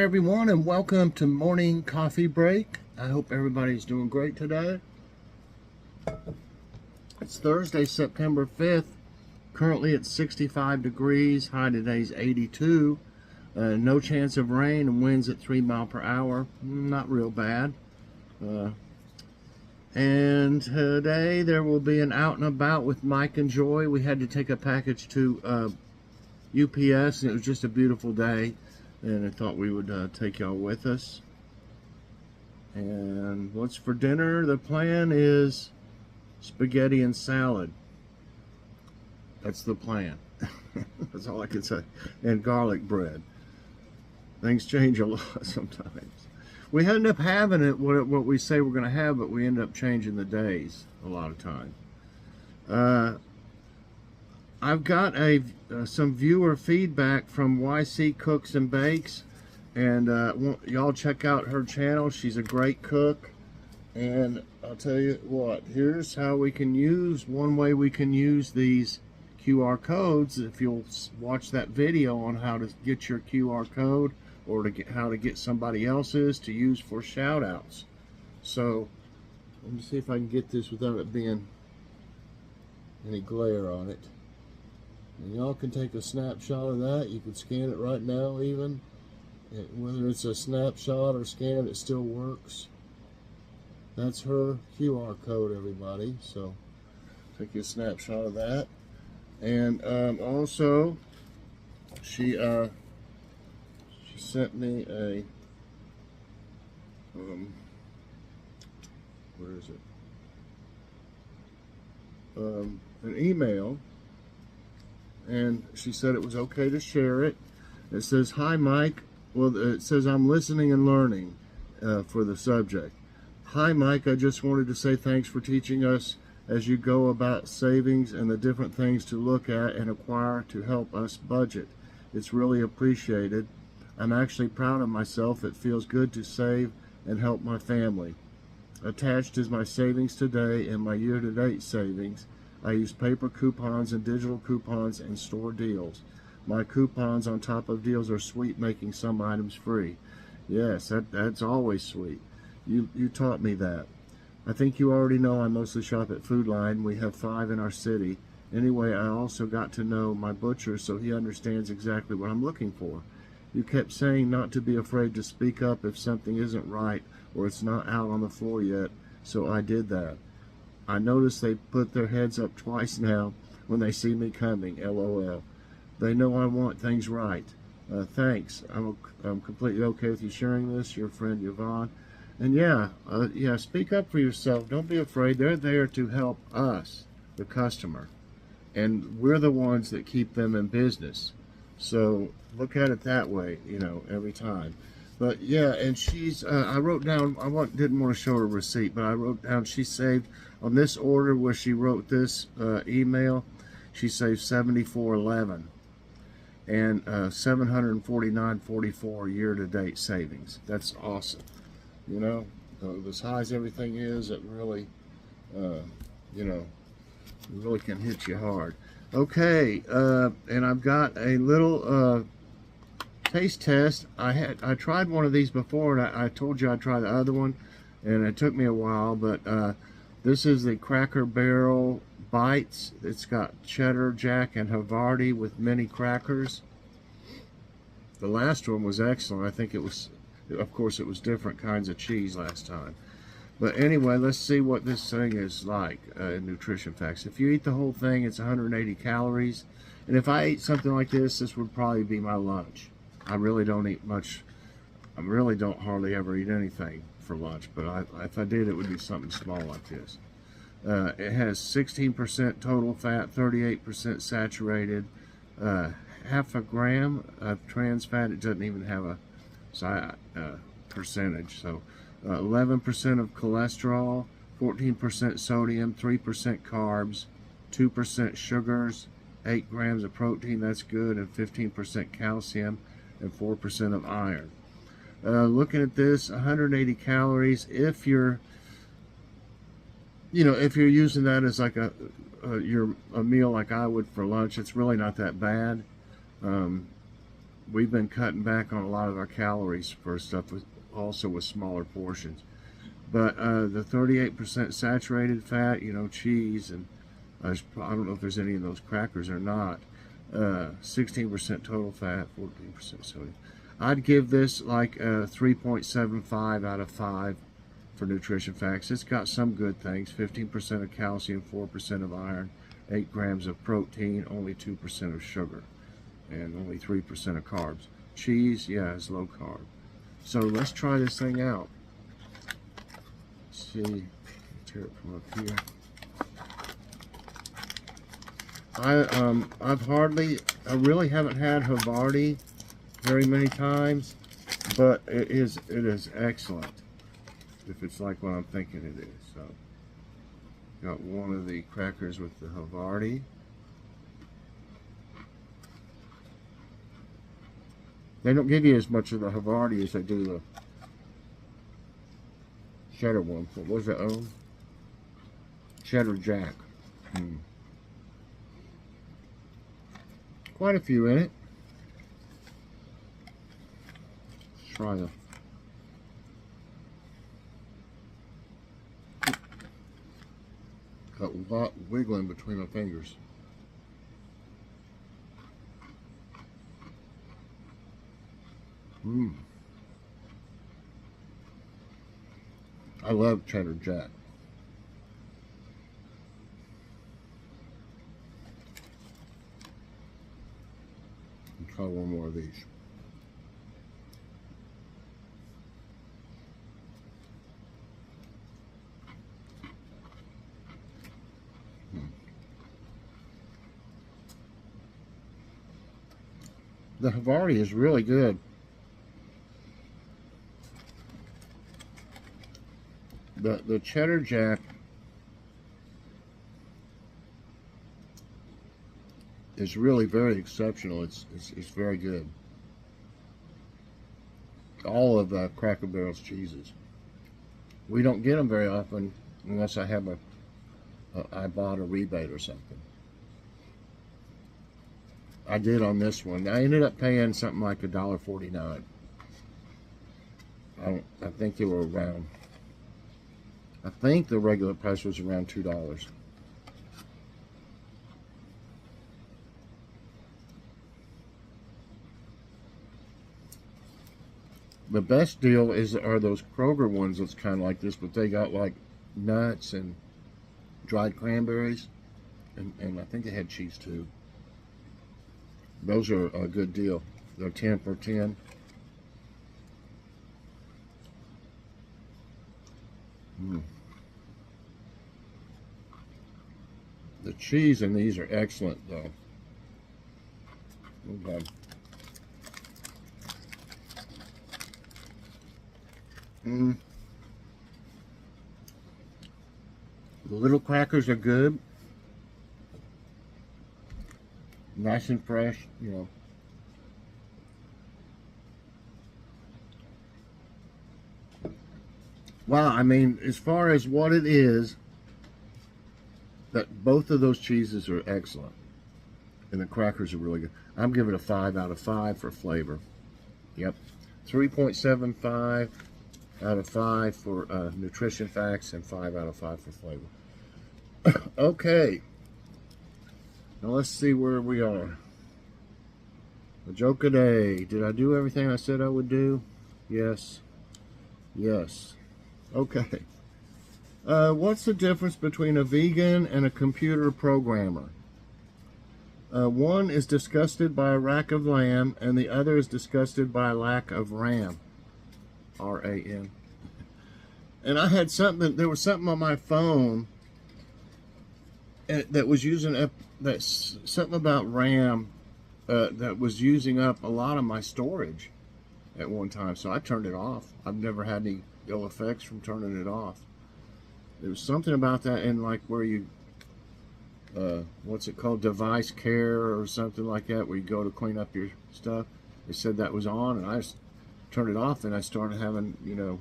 everyone, and welcome to Morning Coffee Break. I hope everybody's doing great today. It's Thursday, September 5th. Currently it's 65 degrees. High today's 82. No chance of rain and winds at 3 miles per hour. Not real bad. And today there will be an out and about with Mike and Joy. We had to take a package to UPS, and it was just a beautiful day. And I thought we would take y'all with us. And what's for dinner? The plan is spaghetti and salad. That's the plan. That's all I can say. And garlic bread. Things change a lot sometimes. We end up having it what we say we're going to have, but we end up changing the days a lot of time. I've got some viewer feedback from YC Cooks and Bakes, and y'all check out her channel. She's a great cook, and I'll tell you what, here's how we can use, one way we can use these QR codes. If you'll watch that video on how to get your QR code, or how to get somebody else's to use for shout outs. So let me see if I can get this without it being any glare on it. And y'all can take a snapshot of that. You can scan it right now even. And whether it's a snapshot or scan, it still works. That's her QR code, everybody. So take a snapshot of that. And also, she sent me a, where is it? An email. And she said it was okay to share it. It says, "Hi Mike." Well, it says, "I'm listening and learning," for the subject. "Hi Mike, I just wanted to say thanks for teaching us as you go about savings and the different things to look at and acquire to help us budget. It's really appreciated. I'm actually proud of myself. It feels good to save and help my family. Attached is my savings today and my year-to-date savings. I use paper coupons and digital coupons and store deals. My coupons on top of deals are sweet, making some items free." Yes, that's always sweet. You taught me that. "I think you already know I mostly shop at Food Line. We have 5 in our city. Anyway, I also got to know my butcher so he understands exactly what I'm looking for. You kept saying not to be afraid to speak up if something isn't right or it's not out on the floor yet, so I did that. I notice they put their heads up twice now when they see me coming, LOL. They know I want things right. Thanks. I'm completely okay with you sharing this. Your friend Yvonne." And yeah, speak up for yourself. Don't be afraid. They're there to help us, the customer. And we're the ones that keep them in business. So look at it that way, every time. But yeah, and she's, I wrote down, didn't want to show her a receipt, but I wrote down she saved, on this order where she wrote this email, she saved $74.11 and $749.44 year-to-date savings. That's awesome. As high as everything is, it really, really can hit you hard. Okay, and I've got a little taste test. I tried one of these before, and I told you I'd try the other one, and it took me a while, but this is the Cracker Barrel Bites. It's got cheddar, jack, and Havarti with mini crackers. The last one was excellent. I think it was, of course, it was different kinds of cheese last time. But anyway, let's see what this thing is like in nutrition facts. If you eat the whole thing, it's 180 calories. And if I ate something like this would probably be my lunch. I really don't eat much. I really don't hardly ever eat anything for lunch. But if I did, it would be something small like this. It has 16% total fat, 38% saturated, half a gram of trans fat. It doesn't even have a percentage. So 11% of cholesterol, 14% sodium, 3% carbs, 2% sugars, 8 grams of protein, that's good, and 15% calcium, and 4% of iron. Looking at this, 180 calories. If you're using that as like a meal like I would for lunch, it's really not that bad. we've been cutting back on a lot of our calories for stuff also with smaller portions. But the 38% saturated fat, you know, cheese, and I don't know if there's any of those crackers or not. 16% total fat, 14% sodium. I'd give this like a 3.75 out of 5 for nutrition facts. It's got some good things: 15% of calcium, 4% of iron, 8 grams of protein, only 2% of sugar, and only 3% of carbs. Cheese, yeah, is low carb. So let's try this thing out. Let's see, tear it from up here. I really haven't had Havarti very many times, but it is excellent. If it's like what I'm thinking it is. So, got one of the crackers with the Havarti. They don't give you as much of the Havarti as they do the cheddar one. What was it, own? Cheddar Jack. Quite a few in it. Let's try the. Got a lot wiggling between my fingers. I love Cheddar Jack. I'll try one more of these. The Havarti is really good. The Cheddar Jack is really very exceptional. It's very good. All of Cracker Barrel's cheeses. We don't get them very often unless I have I bought a rebate or something. I did on this one. I ended up paying something like $1.49. I think they were around. I think the regular price was around $2. The best deal are those Kroger ones that's kind of like this, but they got like nuts and dried cranberries, and I think they had cheese too. Those are a good deal. They're 10 for 10. The cheese in these are excellent, though. Okay. The little crackers are good. Nice and fresh, you know. Wow, I mean, as far as what it is, that both of those cheeses are excellent. And the crackers are really good. I'm giving it a 5 out of 5 for flavor. Yep. 3.75 out of 5 for nutrition facts, and 5 out of 5 for flavor. Okay. Now let's see where we are. The joke a day. Did I do everything I said I would do? Yes. Yes. Okay. What's the difference between a vegan and a computer programmer? One is disgusted by a rack of lamb, and the other is disgusted by a lack of RAM. R-A-M. And I had something, there was something on my phone that was using something about RAM that was using up a lot of my storage at one time, so I turned it off. I've never had any ill effects from turning it off. There was something about that in like where you what's it called, device care or something like that, where you go to clean up your stuff. They said that was on, and I just turned it off, and I started having, you know,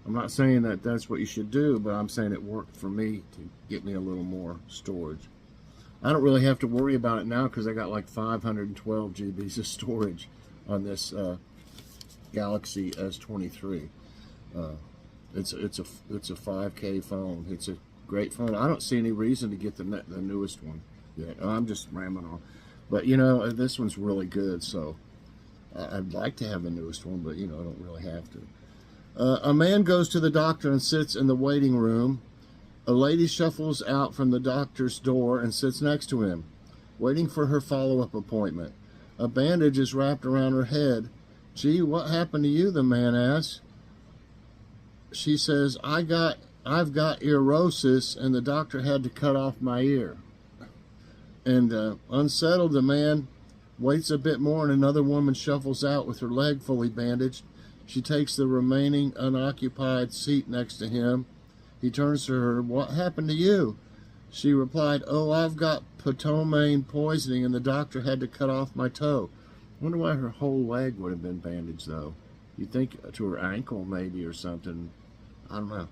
I'm not saying that that's what you should do, but I'm saying it worked for me to get me a little more storage. I don't really have to worry about it now because I got like 512 GBs of storage on this Galaxy S23. It's a 5K phone. It's a great phone. I don't see any reason to get the newest one yet. I'm just ramming on, but you know, this one's really good. So I'd like to have the newest one, but you know, I don't really have to. A man goes to the doctor and sits in the waiting room. A lady shuffles out from the doctor's door and sits next to him, waiting for her follow-up appointment. A bandage is wrapped around her head. "Gee, what happened to you?" the man asks. She says, I've got earrosis, and the doctor had to cut off my ear. And unsettled, the man waits a bit more, and another woman shuffles out with her leg fully bandaged. She takes the remaining unoccupied seat next to him. He turns to her. "What happened to you?" She replied, "Oh, I've got potomane poisoning, and the doctor had to cut off my toe." I wonder why her whole leg would have been bandaged, though. You'd think to her ankle, maybe, or something. I don't know.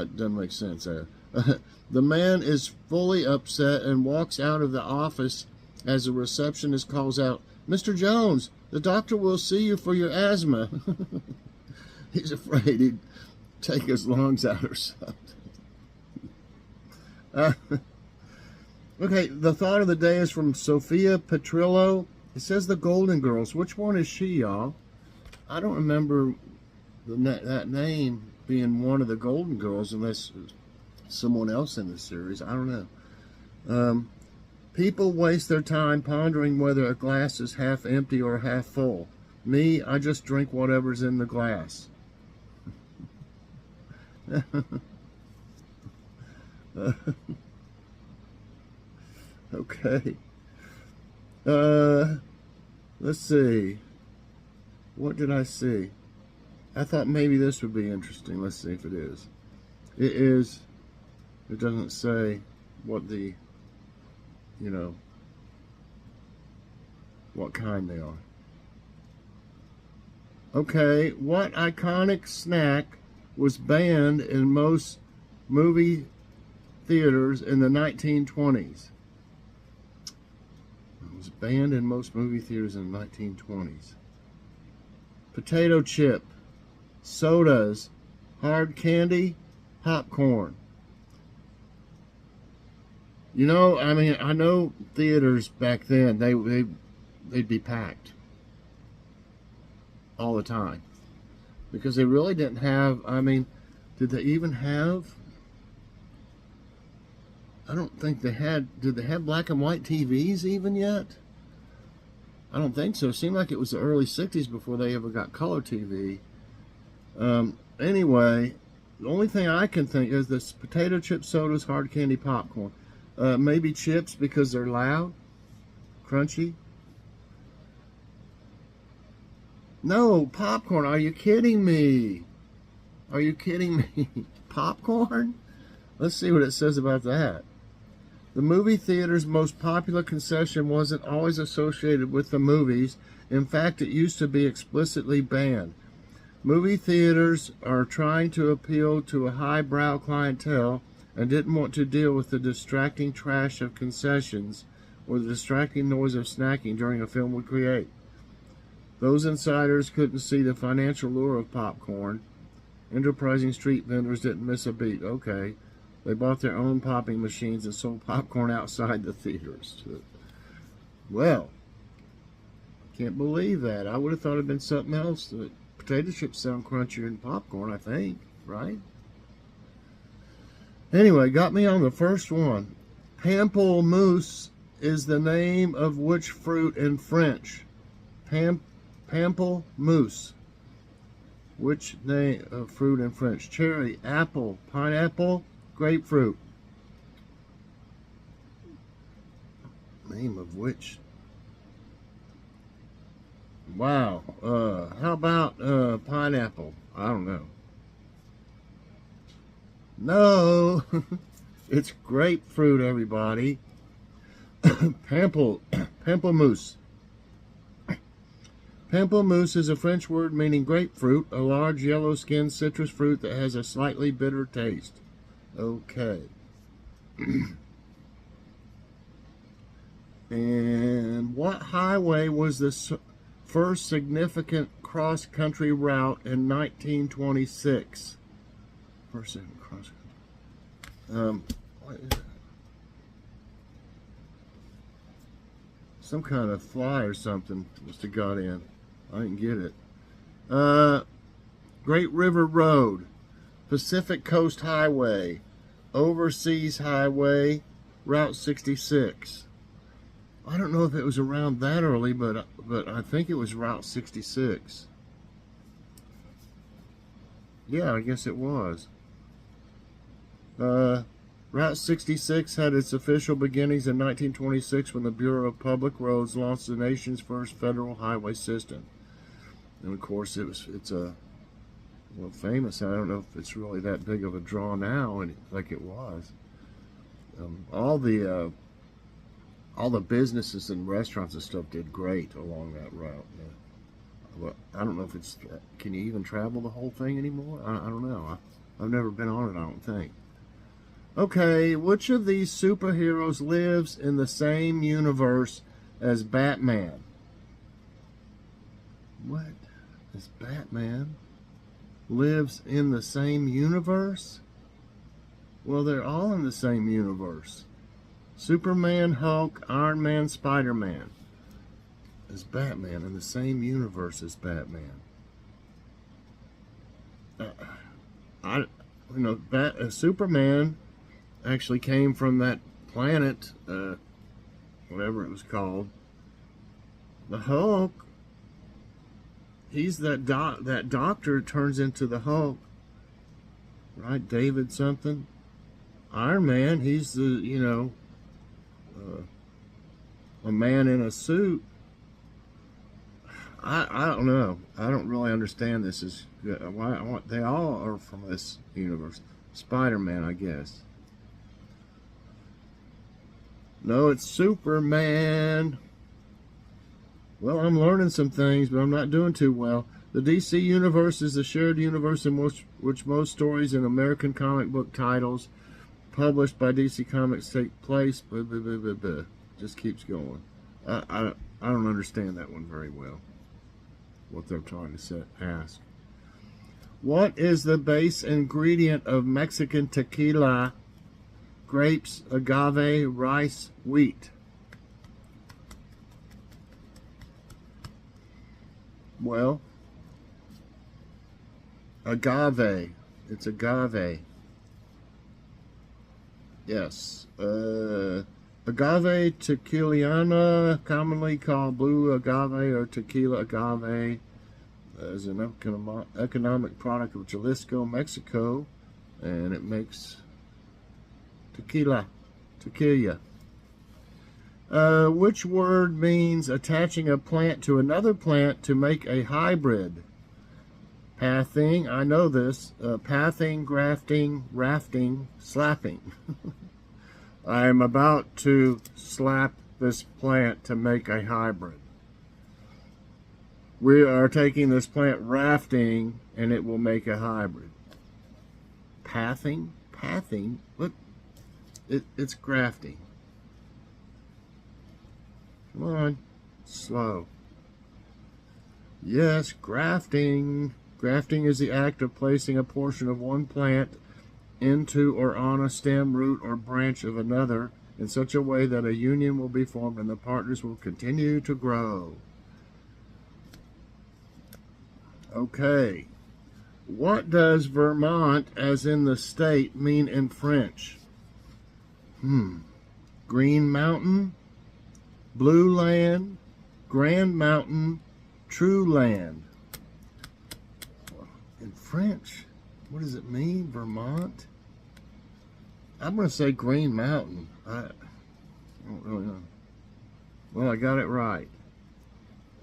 It doesn't make sense there. The man is fully upset and walks out of the office as the receptionist calls out, "Mr. Jones, the doctor will see you for your asthma." He's afraid he'd take his lungs out or something. Okay, the thought of the day is from Sophia Petrillo. It says the Golden Girls. Which one is she, y'all? I don't remember that name being one of the Golden Girls unless someone else in the series. I don't know. People waste their time pondering whether a glass is half empty or half full. Me, I just drink whatever's in the glass. Okay. Let's see. What did I see? I thought maybe this would be interesting. Let's see if it is. It is. It doesn't say what the, you know, what kind they are. Okay, what iconic snack was banned in most movie theaters in the 1920s? It was banned in most movie theaters in the 1920s. Potato chip, sodas, hard candy, popcorn. You know, I mean, I know theaters back then, they'd be packed all the time because they really didn't have, I mean, did they even have, I don't think they had, did they have black and white TVs even yet? I don't think so. It seemed like it was the early 60s before they ever got color TV. Anyway, the only thing I can think is this potato chip, sodas, hard candy, popcorn. Maybe chips because they're loud, crunchy. No, popcorn. Are you kidding me? Are you kidding me? Popcorn? Let's see what it says about that. The movie theater's most popular concession wasn't always associated with the movies. In fact, it used to be explicitly banned. Movie theaters are trying to appeal to a highbrow clientele and didn't want to deal with the distracting trash of concessions or the distracting noise of snacking during a film would create. Those insiders couldn't see the financial lure of popcorn. Enterprising street vendors didn't miss a beat. Okay. They bought their own popping machines and sold popcorn outside the theaters. Well, can't believe that. I would have thought it'd been something else. The potato chips sound crunchier than popcorn, I think, right? Anyway, got me on the first one. Pamplemousse is the name of which fruit in French? Pamplemousse. Which name of fruit in French? Cherry, apple, pineapple, grapefruit. Name of which? Wow. How about pineapple? I don't know. No. It's grapefruit, everybody. Pamplemousse. Pamplemousse is a French word meaning grapefruit, a large yellow-skinned citrus fruit that has a slightly bitter taste. Okay. And what highway was the first significant cross-country route in 1926? First significant cross-country. What is that? Some kind of fly or something must have got in. I didn't get it. Great River Road, Pacific Coast Highway, Overseas Highway, Route 66. I don't know if it was around that early, but I think it was Route 66. Yeah, I guess it was. Route 66 had its official beginnings in 1926 when the Bureau of Public Roads launched the nation's first federal highway system. And of course, it's famous. I don't know if it's really that big of a draw now, like it was. All the businesses and restaurants and stuff did great along that route. Yeah. Well, I don't know if it's. Can you even travel the whole thing anymore? I don't know. I've never been on it, I don't think. Okay, which of these superheroes lives in the same universe as Batman? What? Is Batman lives in the same universe? Well, they're all in the same universe. Superman, Hulk, Iron Man, Spider-Man. Is Batman in the same universe as Batman? Superman actually came from that planet, whatever it was called. The Hulk, he's that doctor turns into the Hulk, right? David something. Iron Man, he's the a man in a suit. I don't know. I don't really understand this. Why they all are from this universe. Spider-Man, I guess. No, it's Superman. Well, I'm learning some things, but I'm not doing too well. The DC universe is the shared universe in which most stories in American comic book titles published by DC Comics take place. Just keeps going. I don't understand that one very well. What they're trying to ask. What is the base ingredient of Mexican tequila? Grapes, agave, rice, wheat. Well, agave. It's agave. Yes. Agave tequiliana, commonly called blue agave or tequila agave, is an economic product of Jalisco, Mexico, and it makes tequila. Which word means attaching a plant to another plant to make a hybrid? Pathing, I know this. Pathing, grafting, rafting, slapping. I am about to slap this plant to make a hybrid. We are taking this plant rafting and it will make a hybrid. Pathing? Pathing? Look, it's grafting. Come on, slow. Yes, grafting. Grafting is the act of placing a portion of one plant into or on a stem, root, or branch of another in such a way that a union will be formed and the partners will continue to grow. Okay. What does Vermont, as in the state, mean in French? Green Mountain, Blue Land, Grand Mountain, True Land. In French, what does it mean, Vermont? I'm going to say Green Mountain. I don't really know. Well, I got it right.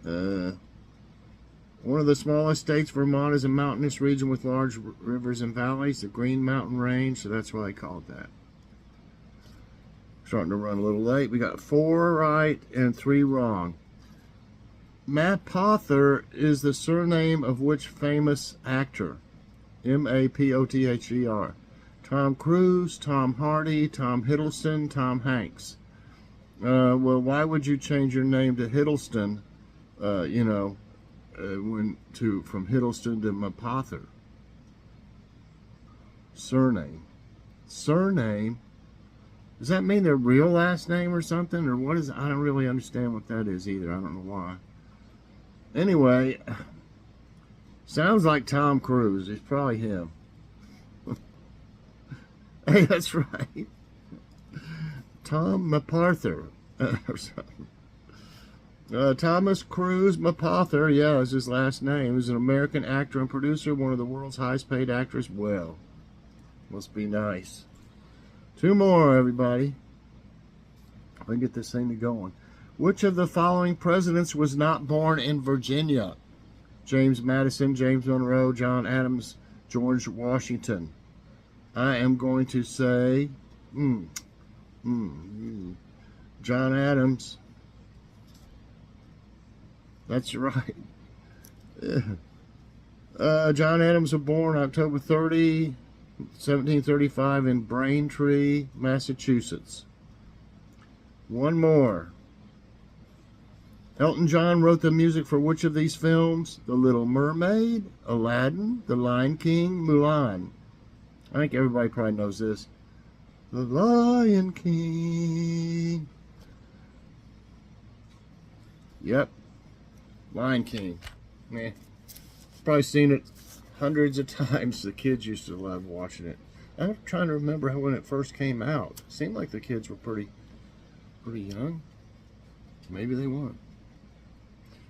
One of the smallest states, Vermont, is a mountainous region with large rivers and valleys, the Green Mountain Range, so that's why I call it that. Starting to run a little late. We got 4 right and 3 wrong. Mapother is the surname of which famous actor? Mapother. Tom Cruise, Tom Hardy, Tom Hiddleston, Tom Hanks. Well, why would you change your name to Hiddleston? From Hiddleston to Mapother. Surname. Does that mean their real last name or something? Or what is, I don't really understand what that is either. I don't know why. Anyway, sounds like Tom Cruise. It's probably him. Hey, that's right. Tom Mapother. Or something. Thomas Cruise Mapother, yeah, is his last name. He's an American actor and producer, one of the world's highest paid actors. Well, must be nice. 2 more, everybody. Let me get this thing to going. Which of the following presidents was not born in Virginia? James Madison, James Monroe, John Adams, George Washington. I am going to say John Adams. That's right. John Adams was born October 30, 1735 in Braintree, Massachusetts. 1 more. Elton John wrote the music for which of these films? The Little Mermaid, Aladdin, The Lion King, Mulan. I think everybody probably knows this. The Lion King. Yep. Lion King. Yeah. Probably seen it hundreds of times. The kids used to love watching it. I'm trying to remember when it first came out. It seemed like the kids were pretty young. Maybe they weren't.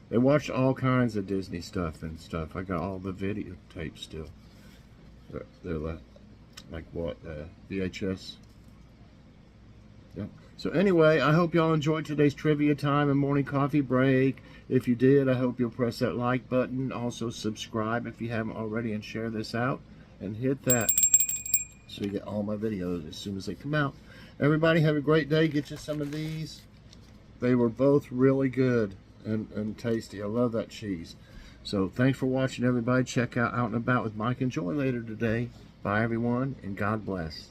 They watched all kinds of Disney stuff and stuff. I got all the videotapes still. They're like what? VHS? Yep. So anyway, I hope y'all enjoyed today's trivia time and morning coffee break. If you did, I hope you'll press that like button. Also subscribe if you haven't already, and share this out. And hit that so you get all my videos as soon as they come out. Everybody have a great day. Get you some of these. They were both really good and tasty. I love that cheese. So thanks for watching, everybody. Check out Out and About with Mike and Joy later today. Bye, everyone, and God bless.